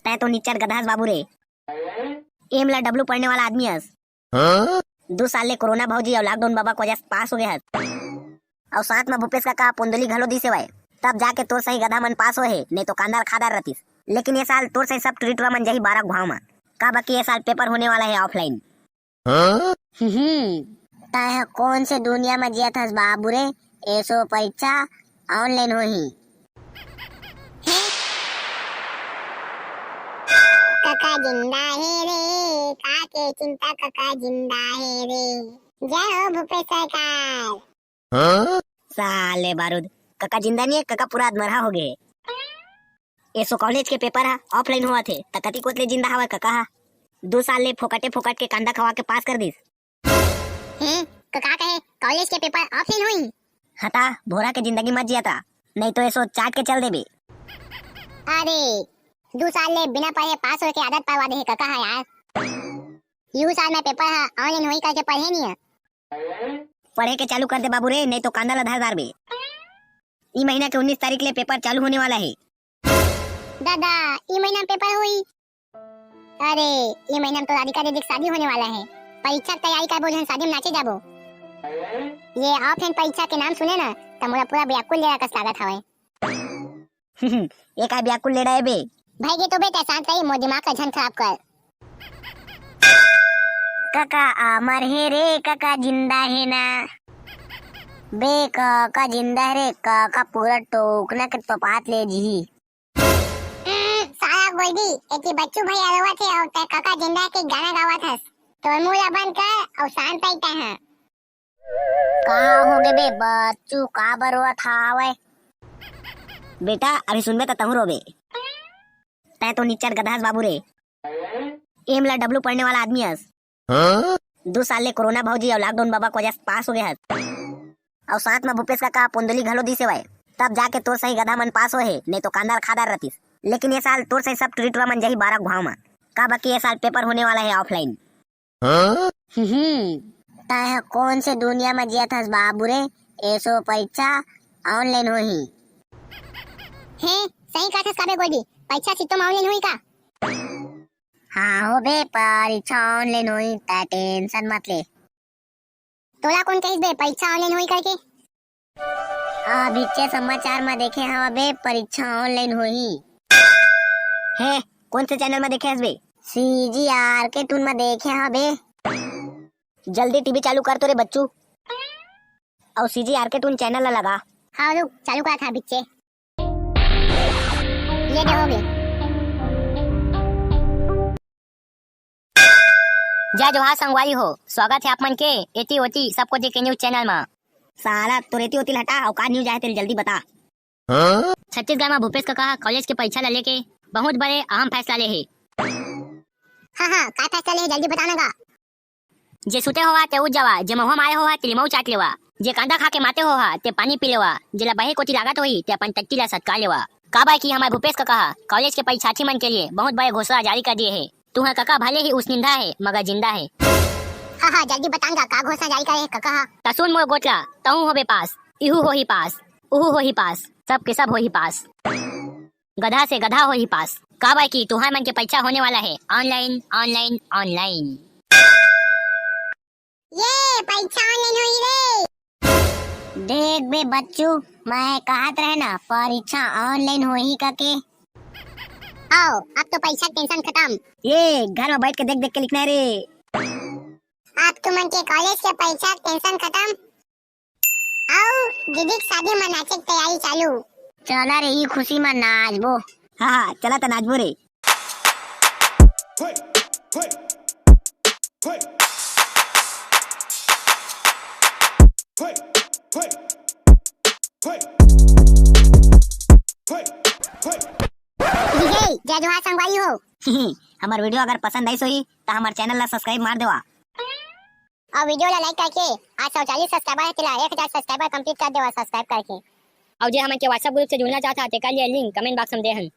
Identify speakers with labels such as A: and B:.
A: तै तो निच्चर गधास बाबू रे। एम ला डब्लू पढ़ने वाला आदमी हस। 2 साल ले कोरोना भौजी और लॉकडाउन बाबा को वजह से पास हो गया हस। और साथ में भूपेश काका पुंडली घलो दी सेवाए, तब जाके तोर सही गधा मन पास होए, नहीं तो कांदार खादार रतिस। लेकिन ये साल तोर सही सब ट्रीटवा मन जही 12 भाव में का बाकी ये साल पेपर होने वाला है ऑफलाइन। तय कौन से दुनिया में जिया थस बाबू रे, ऐसो परीक्षा ऑनलाइन होही।
B: काका जिंदा है रे, काके चिंता काका जिंदा है रे। जय हो भूपेश सरकार।
A: साले बारूद, काका जिंदा नहीं है, काका पूरा मरा हो गए। ऐसो कॉलेज के पेपर है ऑफलाइन हुआ थे त कति कोतले जिंदा हवा काका। 2 साल ले फोकटे फोकट के कांदा खवा के पास कर दिस।
B: काका कहे कॉलेज के पेपर ऑफलाइन हुई।
A: हता भोरा के जिंदगी मत जिया था, नहीं तो ऐसो चाट के चल देबे।
B: अरे 2 साल ले बिना पढ़े पास हो के आदत पावा दे काका है यार। यू साल में पेपर है ऑनलाइन हुई करके पढ़े नहीं है।
A: पढ़े के चालू कर दे बाबू रे, नहीं तो कांदा लधा दार बे। ई महीना के 19 तारीख ले पेपर चालू होने वाला है।
B: दादा ई महीना पेपर हुई। अरे ये महीना तो राधिका दीदी की शादी होने वाला है। परीक्षा की तैयारी कर बोल शादी में नाचे जाबो। ये ऑफलाइन परीक्षा के नाम सुने ना तो मोरा पूरा व्याकुल ले रखा लागत हवे।
A: एक आ व्याकुल ले रहा है बे।
B: भाई ये तो बेटा शांत रही, मोर दिमाग का झन खराब कर।
A: काका अमर है रे, काका जिंदा है ना बे। काका जिंदा है रे, काका पूरा टोकना के तो पात ले जी।
B: सारा गोल्डी एकी बच्चू भैया रोवत है और ते काका जिंदा के गाना गावत हस। तो मुंह बंद कर और शांत बैठा है।
A: का हो गए बे बच्चू, का बरवा था वे बेटा। अभी सुनबे तो तहु रोबे। तै तो निच्चर गधास बाबू रे। एम ला डब्लू पढ़ने वाला आदमी हस। 2 साल ले कोरोना भौजी और लॉकडाउन बाबा को वजह से पास हो गया हस। और साथ में भूपेश काका पुंडली घलो दी सेवाए, तब जाके तोर सही गधा मन पास होए, नहीं तो कांदार खादार रतिस। लेकिन ये साल तोर सही सब ट्रीटवा मन जही 12 भाव में का बाकी ये साल पेपर होने वाला है ऑफलाइन। तय कौन से दुनिया में जिया थस बाबू रे, ऐसो परीक्षा ऑनलाइन होही।
B: सही कहा थस काबे गोल्डी, परीक्षा सीतो ऑनलाइन हुई का।
A: हाँ हो बे, परीक्षा ऑनलाइन हुई, ता टेंशन मत ले।
B: तोला कौन कहिस बे परीक्षा ऑनलाइन हुई करके।
A: अभी के समाचार में देखे हवा बे, परीक्षा ऑनलाइन हुई है। कौन से चैनल में देखे हस बे। CGR के टून में देखे हवा बे। जल्दी टीवी चालू कर तो रे बच्चू, और CGR के टून चैनल लगा।
B: हाँ रुक चालू करा था बिच्चे। ये देखोगे।
A: जय जोहार संगवारी हो, स्वागत है आप मन के एती ओती सबको देखे न्यूज चैनल में। साला तो रेती होती हटा और का न्यूज आए तेरे जल्दी बता। छत्तीसगढ़ में भूपेश काका कॉलेज के परीक्षा ला लेके बहुत बड़े अहम फैसला ले है।
B: हाँ का फैसला ले जल्दी बताना का।
A: जे सुते होवा ते उठ जावा, जे महुआ मारे होवा ते लिमऊ चाट लेवा, जे कांदा खा के माते होवा ते पानी पी लेवा, जेला बहे कोती लागत होई ते अपन टट्टी ला सटका लेवा। का बाई की हमारे भूपेश काका कॉलेज के परीक्षार्थी मन के लिए बहुत बड़े घोषणा जारी कर दिए है। तुम्हारा काका भले ही उस निंदा है मगर जिंदा है।
B: हाँ जल्दी बताऊंगा का घोषणा जारी करे काका।
A: तसुन मोर गोटला तहु होबे पास, इहू हो ही पास, उहू हो ही पास, सब के सब हो ही पास, गधा से गधा हो ही पास। का बाई की तुम्हारे मन के परीक्षा होने वाला है ऑनलाइन ऑनलाइन ऑनलाइन।
B: ये परीक्षा ऑनलाइन हुई रे।
A: देख बे बच्चू, मैं कहत रहे ना परीक्षा ऑनलाइन हो ही करके।
B: आओ अब तो परीक्षा टेंशन खत्म।
A: ये घर में बैठ के देख देख के लिखना है रे।
B: अब तुमन के कॉलेज के परीक्षा टेंशन खत्म। आओ दीदी की शादी में नाचे की तैयारी चालू।
A: चला रे ई खुशी में नाचबो। हाँ चला तो नाचबो रे।
B: जय जोहार संगवारी हो।
A: हमार वीडियो अगर पसंद आई सोही तो हमार चैनल ला सब्सक्राइब मार देवा
B: और वीडियो ला लाइक करके आज 140 सब्सक्राइबर है तिला 1000 सब्सक्राइबर कंप्लीट कर देवा सब्सक्राइब करके।
A: और जे हमें के व्हाट्सएप ग्रुप से जुड़ना चाहता है तो कर लिया लिंक कमेंट बॉक्स में दे हन।